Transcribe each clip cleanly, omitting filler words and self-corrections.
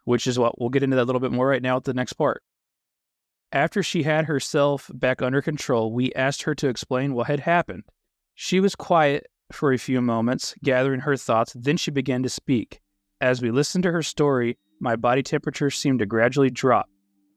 which is what we'll get into that a little bit more right now at the next part. After she had herself back under control, we asked her to explain what had happened. She was quiet for a few moments, gathering her thoughts, then she began to speak. As we listened to her story, my body temperature seemed to gradually drop,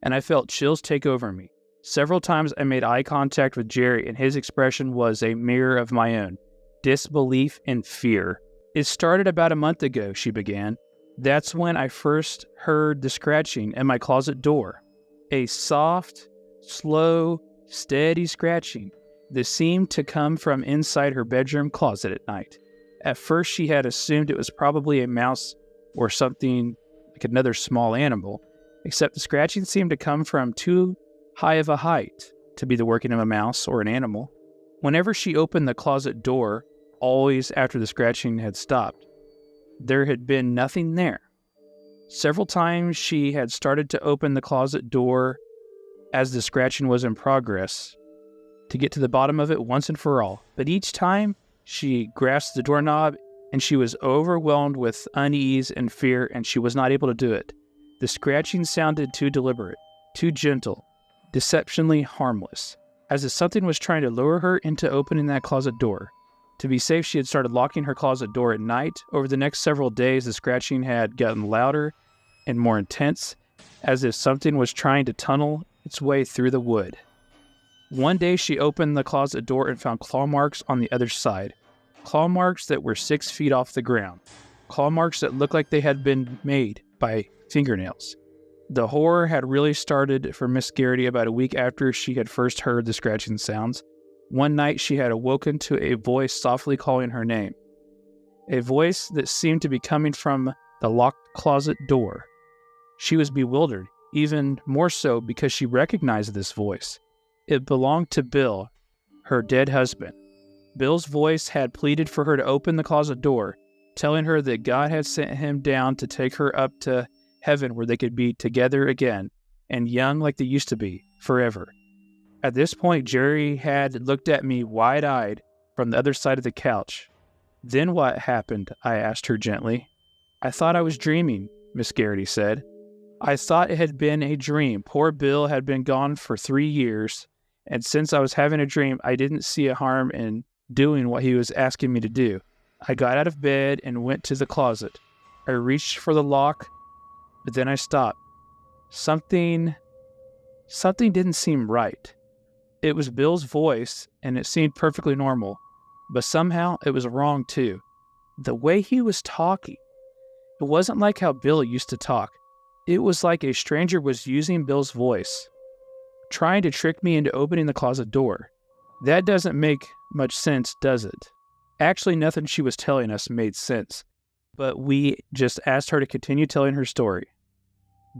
and I felt chills take over me. Several times I made eye contact with Jerry, and his expression was a mirror of my own, disbelief and fear. It started about a month ago, she began. That's when I first heard the scratching at my closet door. A soft, slow, steady scratching that seemed to come from inside her bedroom closet at night. At first, she had assumed it was probably a mouse or something like another small animal, except the scratching seemed to come from too high of a height to be the working of a mouse or an animal. Whenever she opened the closet door, always after the scratching had stopped, there had been nothing there. Several times she had started to open the closet door as the scratching was in progress to get to the bottom of it once and for all. But each time she grasped the doorknob and she was overwhelmed with unease and fear, and she was not able to do it. The scratching sounded too deliberate, too gentle, deceptionally harmless, as if something was trying to lure her into opening that closet door. To be safe, she had started locking her closet door at night. Over the next several days, the scratching had gotten louder and more intense, as if something was trying to tunnel its way through the wood. One day, she opened the closet door and found claw marks on the other side. Claw marks that were 6 feet off the ground. Claw marks that looked like they had been made by fingernails. The horror had really started for Miss Garrity about a week after she had first heard the scratching sounds. One night she had awoken to a voice softly calling her name. A voice that seemed to be coming from the locked closet door. She was bewildered, even more so because she recognized this voice. It belonged to Bill, her dead husband. Bill's voice had pleaded for her to open the closet door, telling her that God had sent him down to take her up to heaven where they could be together again and young like they used to be, forever. At this point, Jerry had looked at me wide-eyed from the other side of the couch. Then what happened? I asked her gently. I thought I was dreaming, Miss Garrity said. I thought it had been a dream. Poor Bill had been gone for 3 years, and since I was having a dream, I didn't see a harm in doing what he was asking me to do. I got out of bed and went to the closet. I reached for the lock, but then I stopped. Something didn't seem right. It was Bill's voice, and it seemed perfectly normal, but somehow it was wrong too. The way he was talking, it wasn't like how Bill used to talk. It was like a stranger was using Bill's voice, trying to trick me into opening the closet door. That doesn't make much sense, does it? Actually, nothing she was telling us made sense, but we just asked her to continue telling her story.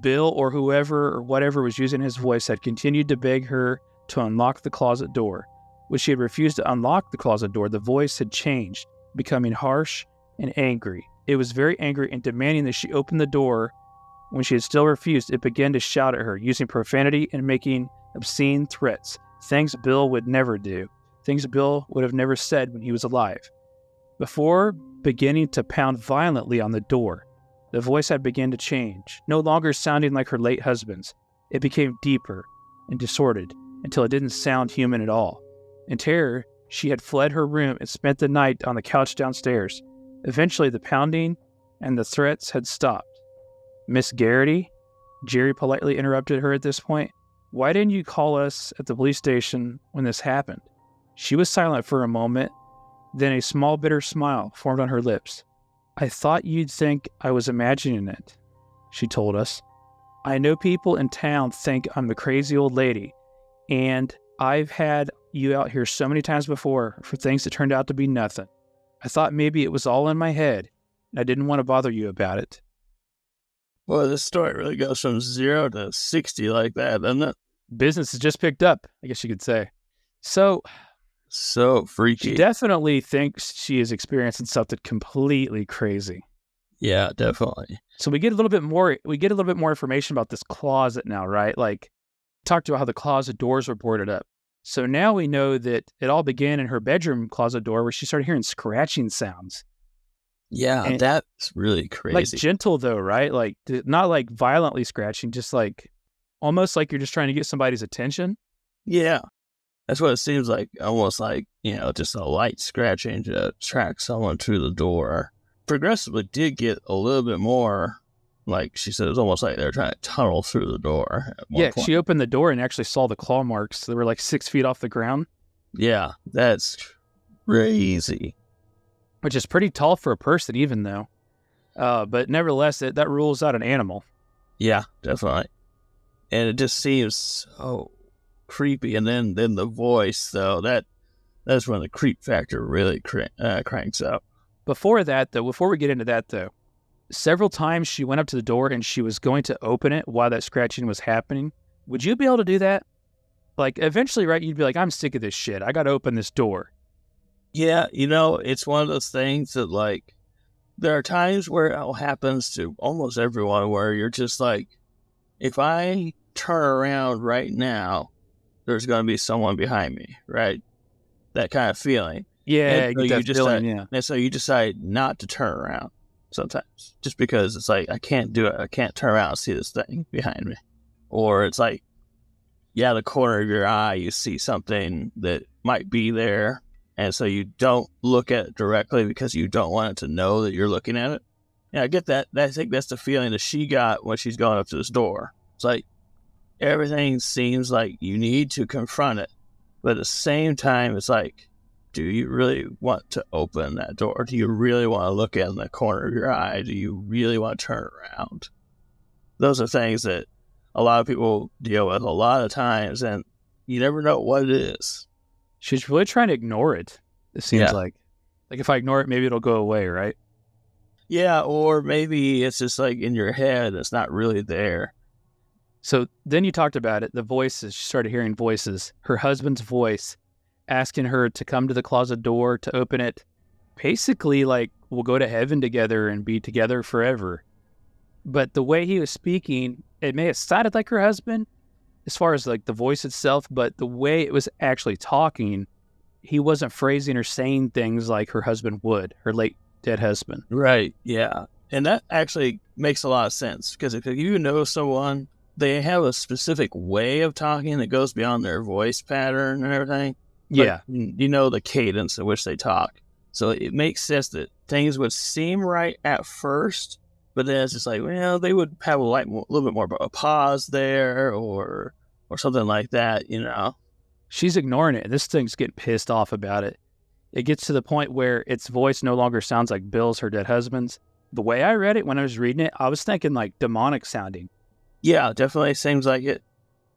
Bill or whoever or whatever was using his voice had continued to beg her to unlock the closet door. When she had refused to unlock the closet door, the voice had changed, becoming harsh and angry. It was very angry and demanding that she open the door. When she had still refused, it began to shout at her, using profanity and making obscene threats, things Bill would never do, things Bill would have never said when he was alive. Before beginning to pound violently on the door, the voice had begun to change, no longer sounding like her late husband's. It became deeper and distorted until it didn't sound human at all. In terror, she had fled her room and spent the night on the couch downstairs. Eventually, the pounding and the threats had stopped. Miss Garrity, Jerry politely interrupted her at this point. Why didn't you call us at the police station when this happened? She was silent for a moment, then a small bitter smile formed on her lips. I thought you'd think I was imagining it, she told us. I know people in town think I'm a crazy old lady, and I've had you out here so many times before for things that turned out to be nothing. I thought maybe it was all in my head, and I didn't want to bother you about it. Boy, this story really goes from 0 to 60 like that, doesn't it? Business has just picked up, I guess you could say. So freaky. She definitely thinks she is experiencing something completely crazy. Yeah, definitely. So we get a little bit more information about this closet now, right? Like, talked about how the closet doors were boarded up. So now we know that it all began in her bedroom closet door where she started hearing scratching sounds. Yeah, And that's really like crazy. gentle though, right? Like not like violently scratching, just like almost like you're just trying to get somebody's attention. Yeah, that's what it seems like. Almost like, just a light scratching to attract someone through the door. Progressively did get a little bit more, like she said, it was almost like they were trying to tunnel through the door at one Yeah, point. she opened the door and actually saw the claw marks. They were like 6 feet off the ground, Yeah, that's crazy. which is pretty tall for a person, even though. But nevertheless, that rules out an animal. Yeah, definitely. And it just seems so creepy. And then the voice, though, that's when the creep factor really cranks up. Before that, though, before we get into that, though, several times she went up to the door and she was going to open it while that scratching was happening. Would you be able to do that? Like, eventually, right, you'd be like, I'm sick of this shit. I got to open this door. Yeah, it's one of those things that, like, there are times where it happens to almost everyone where you're just like, if I turn around right now, there's going to be someone behind me, right? That kind of feeling. Yeah, And I so get you that decide, feeling, yeah. and so you decide not to turn around sometimes, just because it's like I can't do it. I can't turn around and see this thing behind me, or it's like, yeah, the corner of your eye, you see something that might be there, and so you don't look at it directly because you don't want it to know that you're looking at it. Yeah, I get that. I think that's the feeling that she got when she's going up to this door. It's like everything seems like you need to confront it, but at the same time, it's like, do you really want to open that door? Do you really want to look in the corner of your eye? Do you really want to turn around? Those are things that a lot of people deal with a lot of times, and you never know what it is. She's really trying to ignore it, it seems Yeah. like. Like, if I ignore it, maybe it'll go away, right? Yeah, or maybe it's just like in your head, it's not really there. So then you talked about it, the voices. She started hearing voices. Her husband's voice asking her to come to the closet door to open it. Basically, like, we'll go to heaven together and be together forever. But the way he was speaking, it may have sounded like her husband as far as like the voice itself, but the way it was actually talking, he wasn't phrasing or saying things like her husband would, her late dead husband. Right. Yeah. And that actually makes a lot of sense because if you know someone, they have a specific way of talking that goes beyond their voice pattern and everything. But Yeah. you know the cadence in which they talk. So it makes sense that things would seem right at first, but then it's just like, well, they would have a little bit more of a pause there or something like that. She's ignoring it. This thing's getting pissed off about it. It gets to the point where its voice no longer sounds like Bill's, her dead husband's. The way I read it when I was reading it, I was thinking like demonic sounding. Yeah, definitely seems like it.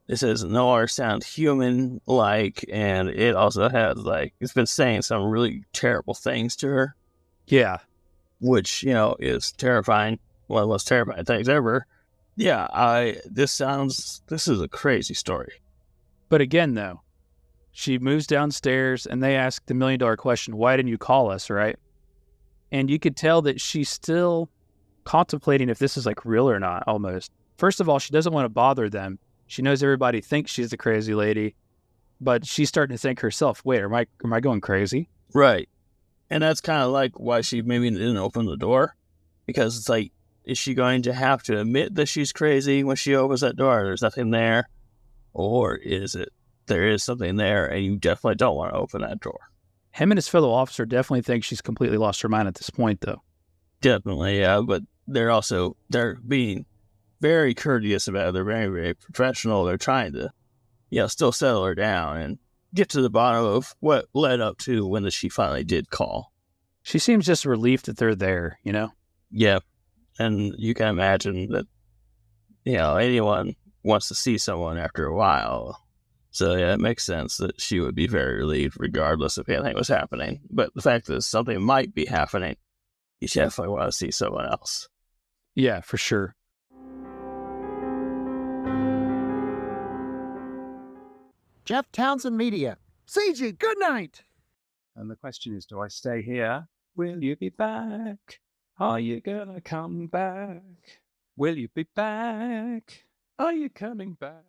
It says Noir sound human like, and it also has like it's been saying some really terrible things to her, Yeah. which is terrifying. One of the most terrifying things ever. Yeah, this is a crazy story. But again, though, she moves downstairs and they ask the $1,000,000 question, why didn't you call us, right? And you could tell that she's still contemplating if this is like real or not, almost. First of all, she doesn't want to bother them. She knows everybody thinks she's a crazy lady, but she's starting to think herself, wait, am I going crazy? Right. And that's kind of like why she maybe didn't open the door, because it's like, is she going to have to admit that she's crazy when she opens that door? There's nothing there, or is it there is something there, and you definitely don't want to open that door? Him and his fellow officer definitely think she's completely lost her mind at this point, though. Definitely, yeah. But they're being very courteous about it. They're very, very professional. They're trying to, still settle her down and get to the bottom of what led up to when she finally did call. She seems just relieved that they're there, you know? Yeah. And you can imagine that, anyone wants to see someone after a while. So, yeah, it makes sense that she would be very relieved regardless if anything was happening. But the fact that something might be happening, you definitely want to see someone else. Yeah, for sure. Jeff Townsend Media. CG, good night. And the question is, do I stay here? Will you be back? Are you gonna come back? Will you be back? Are you coming back?